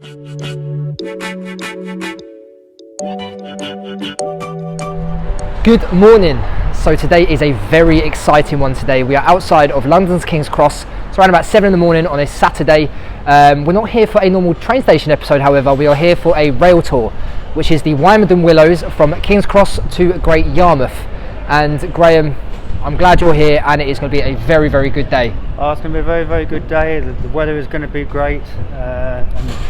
Good morning. So today is a very exciting one today. We are outside of London's King's Cross. It's around about 7 in the morning on a Saturday. We're not here for a normal train station episode, however. We are here for a rail tour, which is the Wymondham Willows from King's Cross to Great Yarmouth. And Graham, I'm glad you're here, and it is going to be a very, very good day. Oh, it's going to be a very, very good day. The weather is going to be great, and the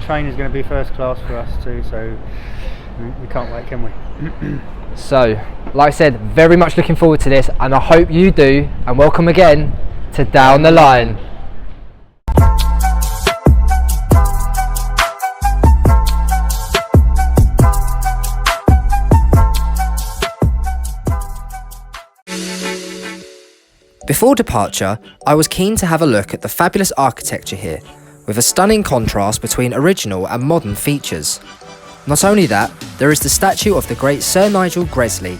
train is going to be first class for us too, so we can't wait, can we? So, like I said, very much looking forward to this, and I hope you do, and welcome again to Down the Line. Before departure, I was keen to have a look at the fabulous architecture here, with a stunning contrast between original and modern features. Not only that, there is the statue of the great Sir Nigel Gresley,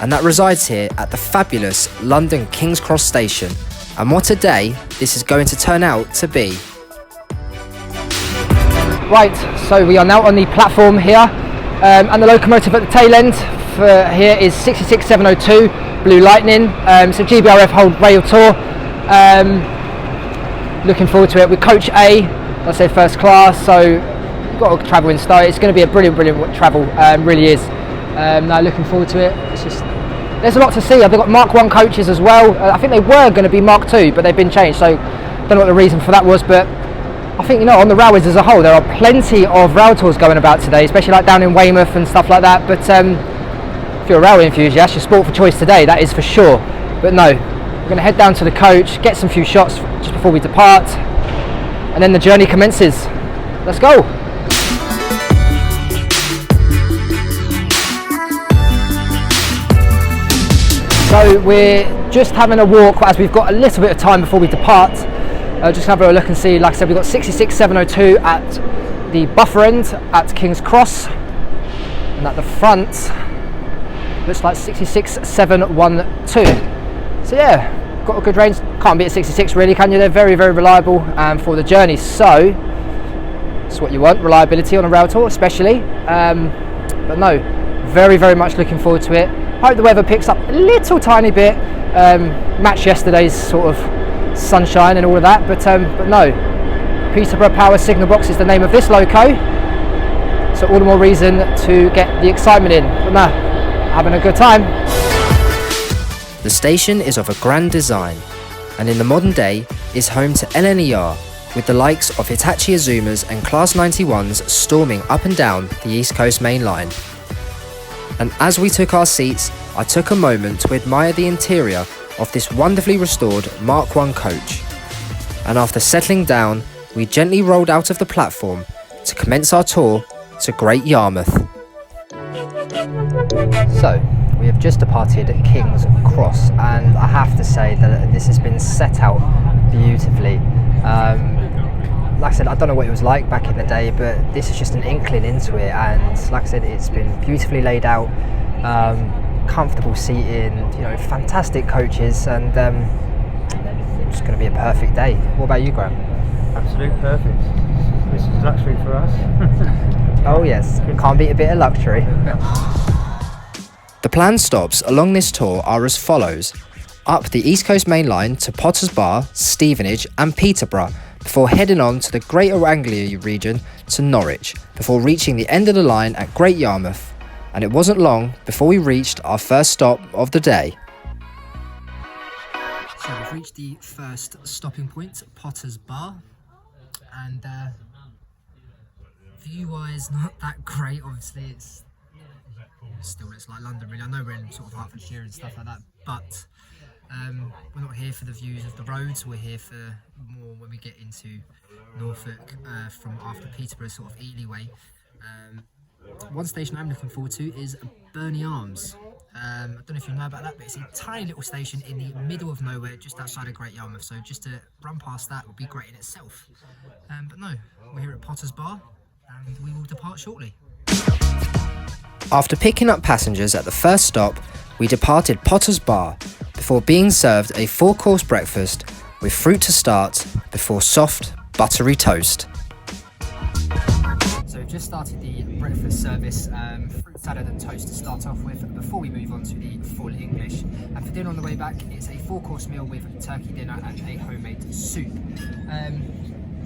and that resides here at the fabulous London King's Cross station. And what a day this is going to turn out to be. Right, so we are now on the platform here, and the locomotive at the tail end for here is 66702 Blue Lightning. So GBRF hold rail tour. Looking forward to it with coach A, let's say first class, so got to travel in style. It's going to be a brilliant travel, really is. Now looking forward to it. It's just, there's a lot to see. They've got Mark 1 coaches as well. I think they were going to be Mark 2, but they've been changed, so don't know what the reason for that was, but I think, on the railways as a whole, there are plenty of rail tours going about today, especially like down in Weymouth and stuff like that. But if you're a railway enthusiast, your sport for choice today, that is for sure. But no, we're going to head down to the coach, get some few shots just before we depart, and then the journey commences. Let's go. So we're just having a walk as we've got a little bit of time before we depart. Just have a look and see. Like I said, we've got 66702 at the buffer end at King's Cross, and at the front looks like 66712. So yeah, got a good range. Can't beat a 66 really, can you? They're very, very reliable for the journey. So that's what you want, reliability on a rail tour especially. But no, very, very much looking forward to it. Hope the weather picks up a little tiny bit, match yesterday's sort of sunshine and all of that, but no, Peterborough Power Signal Box is the name of this loco, so all the more reason to get the excitement in. But no, having a good time. The station is of a grand design, and in the modern day is home to LNER, with the likes of Hitachi Azumas and Class 91s storming up and down the East Coast Main Line. And as we took our seats, I took a moment to admire the interior of this wonderfully restored Mark 1 coach. And after settling down, we gently rolled out of the platform to commence our tour to Great Yarmouth. So, we have just departed King's Cross, and I have to say that this has been set out beautifully. Like I said, I don't know what it was like back in the day, but this is just an inkling into it, and like I said, it's been beautifully laid out, comfortable seating, fantastic coaches, and it's going to be a perfect day. What about you, Graham? Absolute perfect. This is luxury for us. Oh yes, can't beat a bit of luxury. The planned stops along this tour are as follows: up the East Coast Main Line to Potters Bar, Stevenage and Peterborough, before heading on to the Greater Anglia region to Norwich, before reaching the end of the line at Great Yarmouth. And it wasn't long before we reached our first stop of the day. So we've reached the first stopping point, Potters Bar, and view-wise not that great. Obviously it's like London really. I know we're in sort of Hertfordshire and stuff like that, but we're not here for the views of the roads. We're here for more when we get into Norfolk, from after Peterborough, sort of Ely way. One station I'm looking forward to is Burney Arms. I don't know if you know about that, but it's a tiny little station in the middle of nowhere, just outside of Great Yarmouth. So just to run past that would be great in itself. But no, we're here at Potters Bar, and we will depart shortly. After picking up passengers at the first stop, we departed Potters Bar before being served a 4-course breakfast with fruit to start before soft, buttery toast. just started the breakfast service, fruit salad and toast to start off with before we move on to the full English. And for dinner on the way back, it's a 4-course meal with turkey dinner and a homemade soup.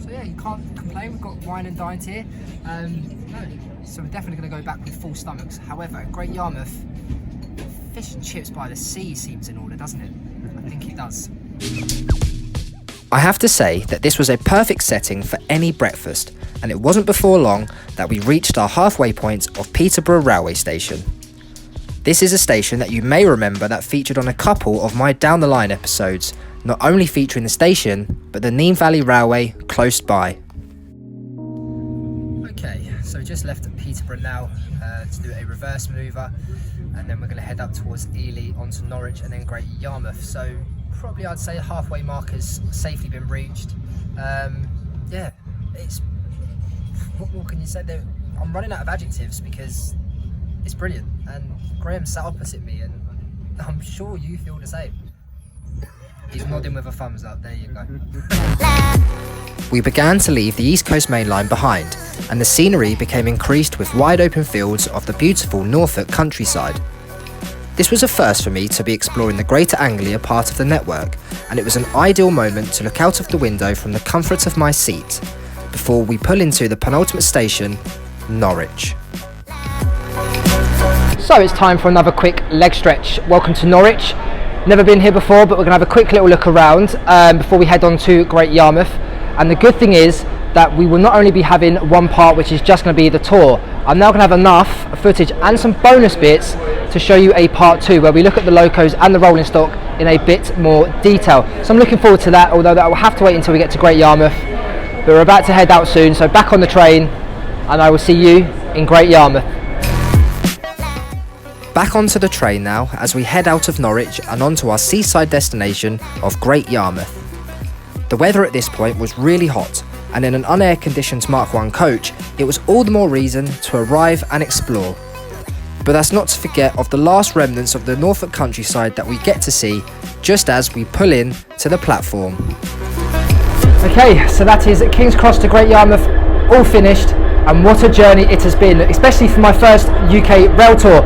So yeah, you can't complain. We've got wine and dined here. So we're definitely going to go back with full stomachs. However, at Great Yarmouth, fish and chips by the sea seems in order, doesn't it? I think it does. I have to say that this was a perfect setting for any breakfast, and it wasn't before long that we reached our halfway point of Peterborough Railway Station. This is a station that you may remember that featured on a couple of my Down the Line episodes, not only featuring the station, but the Nene Valley Railway close by. Okay, so we just left Peterborough now to do a reverse manoeuvre, and then we're going to head up towards Ely, onto Norwich and then Great Yarmouth. So probably I'd say halfway mark has safely been reached. Yeah, it's, what can you say there? I'm running out of adjectives because it's brilliat, and Graham sat opposite me and I'm sure you feel the same. He's nodding with a thumbs up, there you go. We began to leave the East Coast Main Line behind, and the scenery became increased with wide open fields of the beautiful Norfolk countryside. This was a first for me to be exploring the Greater Anglia part of the network, and it was an ideal moment to look out of the window from the comfort of my seat, before we pull into the penultimate station, Norwich. So it's time for another quick leg stretch. Welcome to Norwich. Never been here before, but we're going to have a quick little look around before we head on to Great Yarmouth. And the good thing is that we will not only be having one part, which is just going to be the tour. I'm now going to have enough footage and some bonus bits to show you a part 2 where we look at the locos and the rolling stock in a bit more detail. So I'm looking forward to that, although that will have to wait until we get to Great Yarmouth. But we're about to head out soon, so back on the train, and I will see you in Great Yarmouth. Back onto the train now as we head out of Norwich and onto our seaside destination of Great Yarmouth. The weather at this point was really hot, and in an unair conditioned Mark 1 coach, it was all the more reason to arrive and explore. But that's not to forget of the last remnants of the Norfolk countryside that we get to see just as we pull in to the platform. Okay, so that is King's Cross to Great Yarmouth, all finished, and what a journey it has been, especially for my first UK rail tour.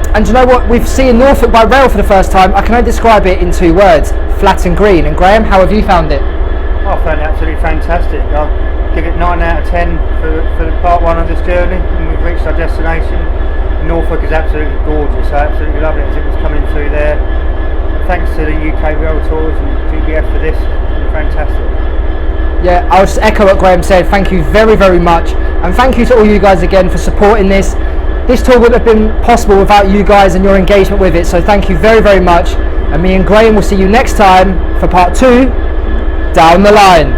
And you know what, we've seen Norfolk by rail for the first time. I can only describe it in 2 words, flat and green. And Graham, how have you found it? I found it absolutely fantastic. I'll give it 9 out of 10 for the part 1 of this journey, and we've reached our destination. Norfolk is absolutely gorgeous. I absolutely love it as it was coming through there. Thanks to the UK Rail Tours and GBF for this. Fantastic. Yeah, I'll just echo what Graham said. Thank you very, very much, and thank you to all you guys again for supporting this. This tour wouldn't have been possible without you guys and your engagement with it, so thank you very, very much. And me and Graham will see you next time for part 2, Down the Line.